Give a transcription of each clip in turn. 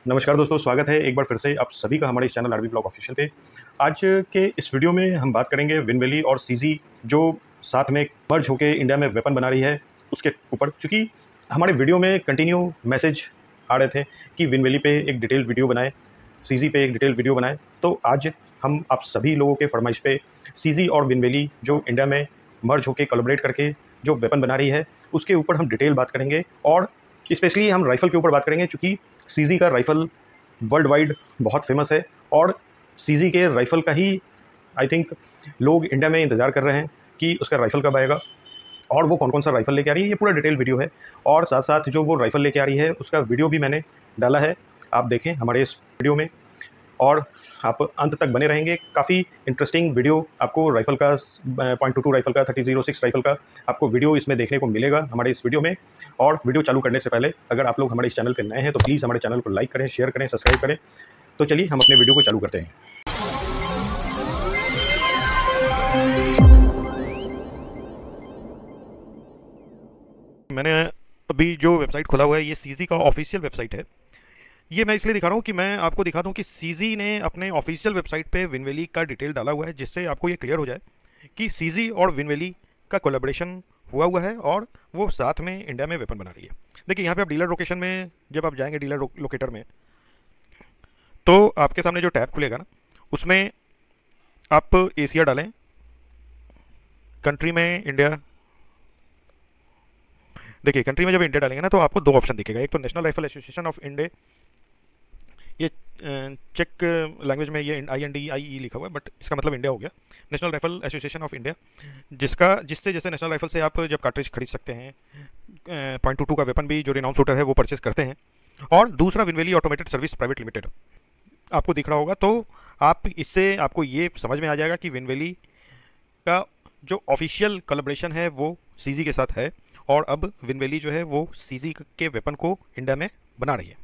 नमस्कार दोस्तों, स्वागत है एक बार फिर से आप सभी का हमारे इस चैनल आरबी ब्लॉग ऑफिशियल पे। आज के इस वीडियो में हम बात करेंगे विनवैली और सीजी जो साथ में मर्ज होकर इंडिया में वेपन बना रही है उसके ऊपर। चूँकि हमारे वीडियो में कंटिन्यू मैसेज आ रहे थे कि विनवैली पे एक डिटेल वीडियो बनाए, सीजी पे एक डिटेल वीडियो बनाए, तो आज हम आप सभी लोगों के फरमाइश पे सीजी और विनवैली जो इंडिया में मर्ज होकर कोलैबोरेट करके जो वेपन बना रही है उसके ऊपर हम डिटेल बात करेंगे। और स्पेशली हम राइफ़ल के ऊपर बात करेंगे, चूँकि सीजी का राइफ़ल वर्ल्ड वाइड बहुत फेमस है और सीजी के राइफ़ल का ही आई थिंक लोग इंडिया में इंतज़ार कर रहे हैं कि उसका राइफ़ल कब आएगा और वो कौन कौन सा राइफ़ल लेके आ रही है। ये पूरा डिटेल वीडियो है और साथ साथ जो वो राइफ़ल लेके आ रही है उसका वीडियो भी मैंने डाला है, आप देखें हमारे इस वीडियो में और आप अंत तक बने रहेंगे। काफ़ी इंटरेस्टिंग वीडियो आपको राइफ़ल का .22 राइफ़ल का 3006 राइफ़ल का आपको वीडियो इसमें देखने को मिलेगा हमारे इस वीडियो में। और वीडियो चालू करने से पहले अगर आप लोग हमारे इस चैनल पर नए हैं तो प्लीज़ हमारे चैनल को लाइक करें, शेयर करें, सब्सक्राइब करें। तो चलिए हम अपने वीडियो को चालू करते हैं। मैंने अभी जो वेबसाइट खोला हुआ है ये सीजी का ऑफिशियल वेबसाइट है। ये मैं इसलिए दिखा रहा हूँ कि मैं आपको दिखा दूँ कि सीजी ने अपने ऑफिशियल वेबसाइट पे विनवैली का डिटेल डाला हुआ है, जिससे आपको ये क्लियर हो जाए कि सीजी और विनवैली का कोलैबोरेशन हुआ है और वो साथ में इंडिया में वेपन बना रही है। देखिए यहाँ पे आप डीलर लोकेशन में जब आप जाएंगे डीलर लोकेटर में, तो आपके सामने जो टैब खुलेगा ना उसमें आप एशिया डालें, कंट्री में इंडिया। देखिए कंट्री में जब इंडिया डालेंगे ना तो आपको दो ऑप्शन दिखेगा, एक तो national rifle association of India, ये चेक लैंग्वेज में ये INDIE लिखा हुआ है बट इसका मतलब इंडिया हो गया, national rifle association of India, जिससे जैसे नेशनल राइफल से आप जब कार्ट्रिज खरीद सकते हैं, .22 का वेपन भी जो रिनाउंस शूटर है वो परचेस करते हैं। और दूसरा विनवैली ऑटोमेटेड सर्विस प्राइवेट लिमिटेड आपको दिख रहा होगा, तो आप इससे आपको ये समझ में आ जाएगा कि विनवैली का जो ऑफिशियल कोलैबोरेशन है वो सीजी के साथ है और अब विनवैली जो है वो सीजी के वेपन को इंडिया में बना रही है।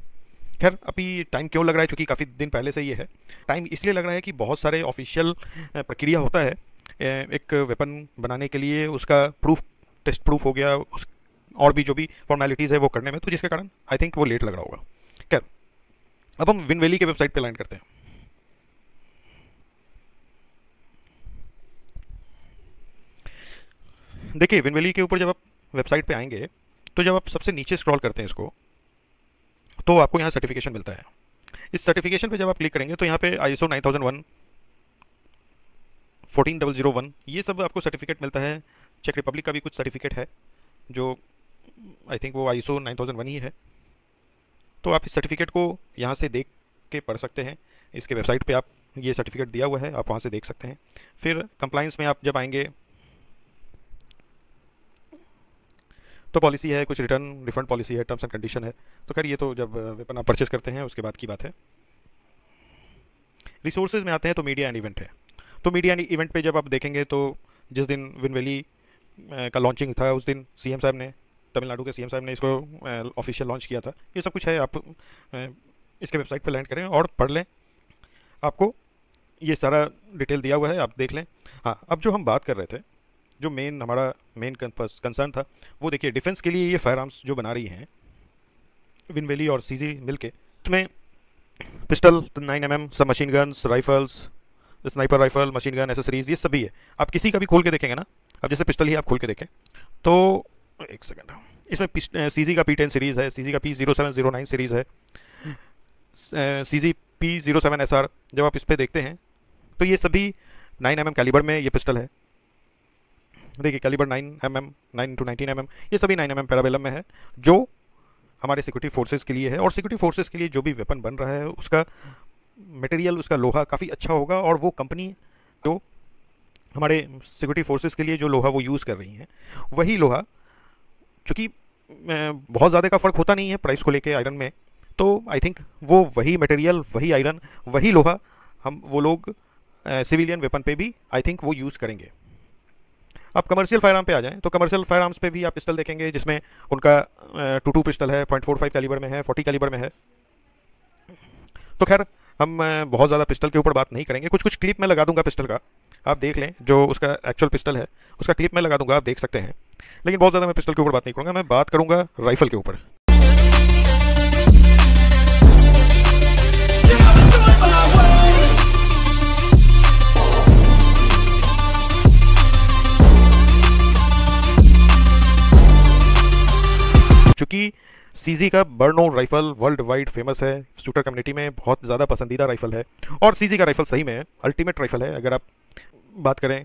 खैर अभी टाइम क्यों लग रहा है, चूँकि काफ़ी दिन पहले से ये है। टाइम इसलिए लग रहा है कि बहुत सारे ऑफिशियल प्रक्रिया होता है एक वेपन बनाने के लिए, उसका प्रूफ टेस्ट प्रूफ हो गया, उस और भी जो भी फॉर्मेलिटीज़ है वो करने में, तो जिसके कारण आई थिंक वो लेट लग रहा होगा। खैर अब हम विनवैली के वेबसाइट पर लैंड करते हैं। देखिए विनवैली के ऊपर जब आप वेबसाइट पे आएंगे तो जब आप सबसे नीचे स्क्रॉल करते हैं इसको, तो आपको यहाँ सर्टिफिकेशन मिलता है। इस सर्टिफिकेशन पे जब आप क्लिक करेंगे तो यहाँ पे ISO 9001, 14001 ये सब आपको सर्टिफिकेट मिलता है। चेक रिपब्लिक का भी कुछ सर्टिफिकेट है जो आई थिंक वो ISO 9001 ही है। तो आप इस सर्टिफिकेट को यहाँ से देख के पढ़ सकते हैं। इसके वेबसाइट पे आप ये सर्टिफिकेट दिया हुआ है, आप वहाँ से देख सकते हैं। फिर कंप्लाइंस में आप जब आएंगे तो पॉलिसी है, कुछ रिटर्न रिफंड पॉलिसी है, टर्म्स एंड कंडीशन है। तो खैर ये तो जब वेपन आप परचेस करते हैं उसके बाद की बात है। रिसोर्सेज में आते हैं तो मीडिया एंड इवेंट है। तो मीडिया एंड इवेंट पे जब आप देखेंगे तो जिस दिन विनवैली का लॉन्चिंग था उस दिन CM साहब ने, तमिलनाडु के CM साहब ने इसको ऑफिशियल लॉन्च किया था। ये सब कुछ है, आप इसके वेबसाइट पर लैंड करें और पढ़ लें, आपको ये सारा डिटेल दिया हुआ है, आप देख लें। हाँ अब जो हम बात कर रहे थे, जो हमारा मेन कंसर्न था वो देखिए डिफेंस के लिए ये फायर आर्म्स जो बना रही हैं विनवैली और सीजी मिलके, उसमें पिस्टल 9mm, सब machine guns, rifles, sniper rifle, machine gun, accessories, ये सभी है। आप किसी का भी खोल के देखेंगे ना, अब जैसे पिस्टल ही आप खोल के देखें तो एक सेकंड, इसमें सीजी का P10 सीरीज़ है, सीजी का P0709 सीरीज़ है, सीजी P07 SR। जब आप इस पर देखते हैं तो ये सभी 9mm कैलिबर में ये पिस्टल है। देखिए कैलिबर 9mm, 9x19mm, ये सभी 9mm पैराबेलम में है, जो हमारे सिक्योरिटी फोर्सेस के लिए है। और सिक्योरिटी फोर्सेस के लिए जो भी वेपन बन रहा है उसका मटेरियल, उसका लोहा काफ़ी अच्छा होगा। और वो कंपनी जो हमारे सिक्योरिटी फोर्सेस के लिए जो लोहा वो यूज़ कर रही हैं वही लोहा, चूँकि बहुत ज़्यादा का फ़र्क होता नहीं है प्राइस को लेके आयरन में, तो आई थिंक वो वही मटेरियल, वही आयरन, वही लोहा वो लोग सिविलियन वेपन पे भी आई थिंक वो यूज़ करेंगे। आप कमर्शियल फायर आर्म पे आ जाएं तो कमर्शियल फायर आर्म्स पे भी आप पिस्टल देखेंगे जिसमें उनका 22 पिस्टल है, .45 कैलिबर में है, 40 कैलिबर में है। तो खैर हम बहुत ज़्यादा पिस्टल के ऊपर बात नहीं करेंगे, कुछ क्लिप मैं लगा दूंगा पिस्टल का, आप देख लें। जो उसका एक्चुअल पिस्टल है उसका क्लिप मैं लगा दूंगा, आप देख सकते हैं। लेकिन बहुत ज़्यादा मैं पिस्टल के ऊपर बात नहीं करूँगा, मैं बात करूँगा राइफ़ल के ऊपर। चूँकि सीजी का बर्नो राइफल वर्ल्ड वाइड फेमस है, शूटर कम्युनिटी में बहुत ज़्यादा पसंदीदा राइफल है, और सीजी का राइफल सही में अल्टीमेट राइफल है। अगर आप बात करें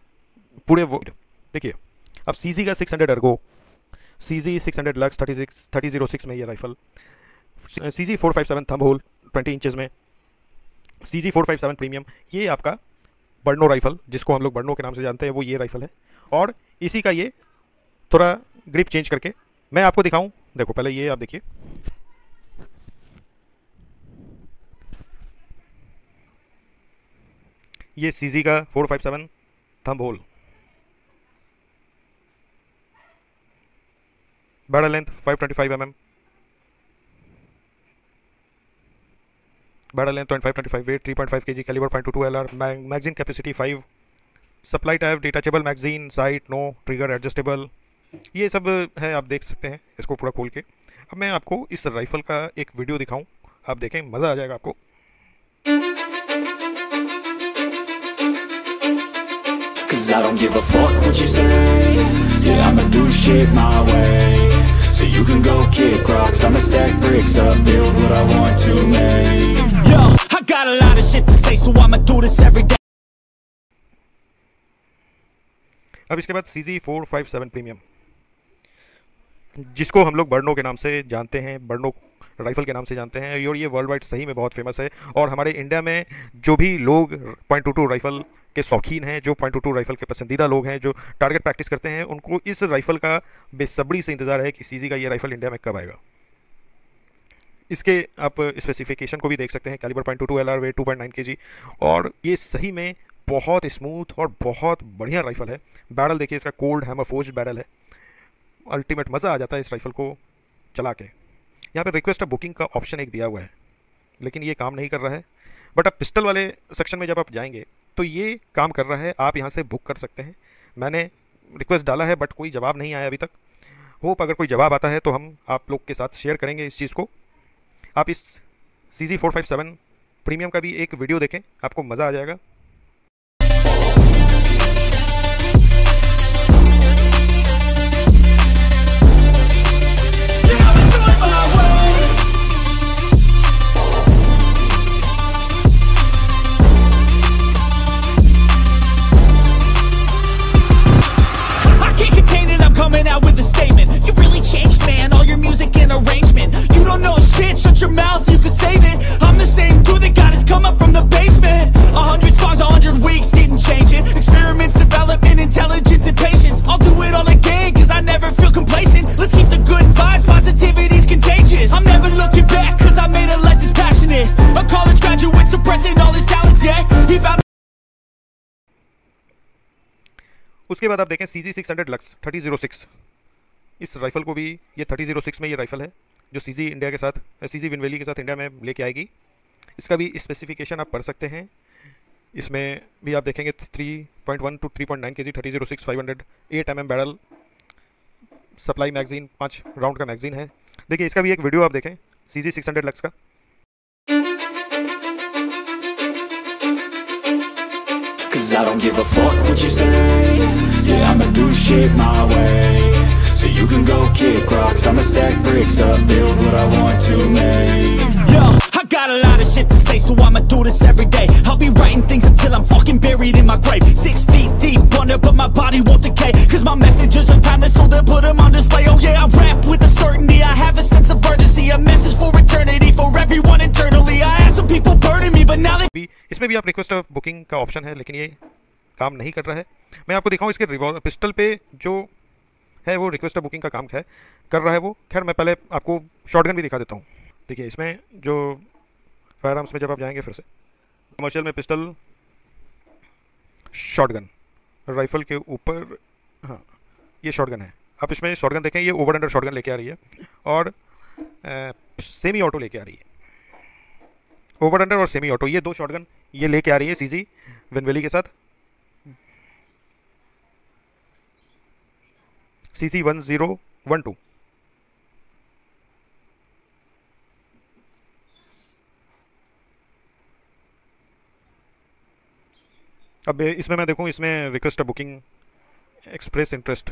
पूरे देखिए, अब सीजी का 600 अर्गो, सीजी 600 लक्स 3006 में ये rifle, CG 457 thumb hole 20 inches में, सीजी 457 प्रीमियम, ये आपका बर्नो राइफल जिसको हम लोग बर्नो के नाम से जानते हैं वो ये राइफल है। और इसी का ये थोड़ा ग्रिप चेंज करके मैं आपको दिखाऊं, देखो पहले ये आप देखिए, ये सीजी का 457 thumb hole, barrel length 525 mm, barrel length 525, weight 3.5 kg, calibre .22 LR, magazine capacity 5, supply type detachable magazine, sight no, trigger adjustable, ये सब है, आप देख सकते हैं इसको पूरा खोल के। अब मैं आपको इस राइफल का एक वीडियो दिखाऊं, आप देखें, मज़ा आ जाएगा आपको। Cause I don't give a fuck what you say. Yeah, I'ma do shit my way. So you can go kick rocks, I'ma stack bricks up, build what I want to make. Yo, I got a lot of shit to say, so I'ma do this every day. अब इसके बाद CZ 457 premium, जिसको हम लोग बर्नो के नाम से जानते हैं, बर्नो राइफल के नाम से जानते हैं, और ये वर्ल्ड वाइड सही में बहुत फेमस है। और हमारे इंडिया में जो भी लोग .22 राइफल के शौकीन हैं, जो .22 राइफल के पसंदीदा लोग हैं, जो टारगेट प्रैक्टिस करते हैं, उनको इस राइफल का बेसब्री से इंतज़ार है कि सीजी का ये राइफल इंडिया में कब आएगा। इसके आप स्पेसिफिकेशन को भी देख सकते हैं, कैलिबर .22 LR, वेट 2.9 kg, और ये सही में बहुत स्मूथ और बहुत बढ़िया राइफल है। बैरल देखिए, इसका कोल्ड हैमर फोर्ज्ड बैरल है, अल्टीमेट मज़ा आ जाता है इस राइफल को चला के। यहाँ पे रिक्वेस्ट बुकिंग का ऑप्शन एक दिया हुआ है, लेकिन ये काम नहीं कर रहा है, बट आप पिस्टल वाले सेक्शन में जब आप जाएंगे तो ये काम कर रहा है, आप यहाँ से बुक कर सकते हैं। मैंने रिक्वेस्ट डाला है बट कोई जवाब नहीं आया अभी तक। होप अगर कोई जवाब आता है तो हम आप लोग के साथ शेयर करेंगे इस चीज़ को। आप इस CZ 457 प्रीमियम का भी एक वीडियो देखें, आपको मज़ा आ जाएगा। Coming out with a statement. You really changed, man. All your music and arrangement. You don't know shit. Shut your mouth. You can save it. I'm the same dude that got his come up from the basement. 100 songs, 100 weeks, didn't change it. Experiments, development, intelligence, and patience. I'll do it all again, cause I never feel complacent. Let's keep the good vibes. Positivity's contagious. I'm never looking back, cause I made a life that's passionate. A college graduate suppressing all his talents, yeah. He found उसके बाद आप देखें CZ 600 lux 3006, इस rifle को भी ये 3006 में ये राइफ़ल है जो सीजी इंडिया के साथ, सीजी विनवेली के साथ इंडिया में लेके आएगी। इसका भी स्पेसिफिकेशन आप पढ़ सकते हैं, इसमें भी आप देखेंगे 3.1 to 3.9 kg 3006 500 8 mm barrel, supply magazine 5 round का मैगजीन है। देखिए इसका भी एक वीडियो आप देखें CZ 600 लक्स का। Cause I don't give a fuck what you say. Yeah, I'ma do shit my way. So you can go kick rocks, I'ma stack bricks up, build what I want to make. Yo, I got a lot of shit to say, so I'ma do this every day. I'll be writing things until I'm fucking buried in my grave. 6 feet deep under, but my body won't decay. Cause my messages are timeless, so they'll put them on display. Oh yeah, I rap with a certainty, I have a sense of urgency. A message for eternity, for everyone internally. I had some people burning me, but now they... इसमें भी आप request booking का option है, लेकिन ये काम नहीं कर रहा है। मैं आपको दिखाऊं इसके रिवॉल्वर पिस्टल पे जो है वो रिक्वेस्ट बुकिंग का काम है कर रहा है वो। खैर मैं पहले आपको शॉटगन भी दिखा देता हूँ। देखिए इसमें जो फायर आर्म्स में जब आप जाएंगे फिर से कमर्शियल में पिस्टल शॉटगन राइफल के ऊपर, हाँ ये शॉटगन है। आप इसमें शॉटगन देखें, ये ओवर अंडर शॉटगन लेके आ रही है और सेमी ऑटो लेके आ रही है। ओवर अंडर और सेमी ऑटो ये दो शॉटगन ये लेके आ रही है सीजी विनवेली के साथ। CZ 1012 अब इसमें मैं देखूं, इसमें रिक्वेस्ट बुकिंग एक्सप्रेस इंटरेस्ट,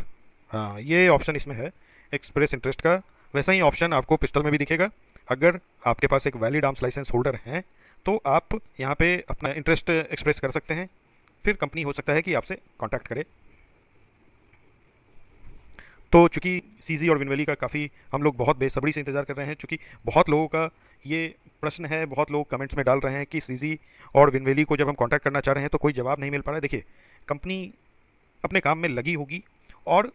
हाँ ये ऑप्शन इसमें है एक्सप्रेस इंटरेस्ट का। वैसा ही ऑप्शन आपको पिस्टल में भी दिखेगा। अगर आपके पास एक वैलिड आर्म्स लाइसेंस होल्डर है तो आप यहाँ पे अपना इंटरेस्ट एक्सप्रेस कर सकते हैं, फिर कंपनी हो सकता है कि आपसे कांटेक्ट करे। तो चूँकि सीजी और विनवेली का काफ़ी हम लोग बहुत बेसब्री से इंतज़ार कर रहे हैं, चूँकि बहुत लोगों का ये प्रश्न है, बहुत लोग कमेंट्स में डाल रहे हैं कि सीजी और विनवेली को जब हम कांटेक्ट करना चाह रहे हैं तो कोई जवाब नहीं मिल पा रहा है। देखिए, कंपनी अपने काम में लगी होगी और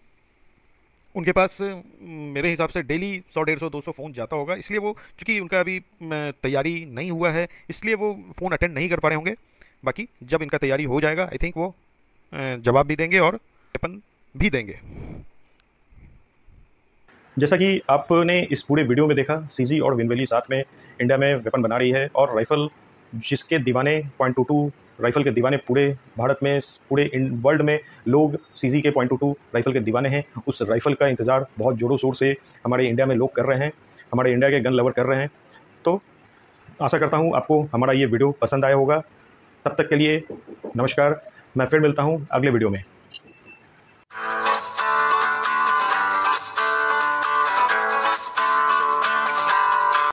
उनके पास मेरे हिसाब से डेली 100 150 200 फ़ोन जाता होगा, इसलिए वो चूँकि उनका अभी तैयारी नहीं हुआ है इसलिए वो फ़ोन अटेंड नहीं कर पा रहे होंगे। बाकी जब इनका तैयारी हो जाएगा आई थिंक वो जवाब भी देंगे और वेपन भी देंगे। जैसा कि आपने इस पूरे वीडियो में देखा, सीजी और विनवेली साथ में इंडिया में वेपन बना रही है और राइफ़ल जिसके दीवाने .22 राइफ़ल के दीवाने पूरे भारत में, पूरे वर्ल्ड में लोग सीजी के .22 राइफ़ल के दीवाने हैं। उस राइफ़ल का इंतज़ार बहुत ज़ोरों शोर से हमारे इंडिया में लोग कर रहे हैं, हमारे इंडिया के गन लवर कर रहे हैं। तो आशा करता हूँ आपको हमारा ये वीडियो पसंद आया होगा। तब तक के लिए नमस्कार, मैं फिर मिलता हूँ अगले वीडियो में।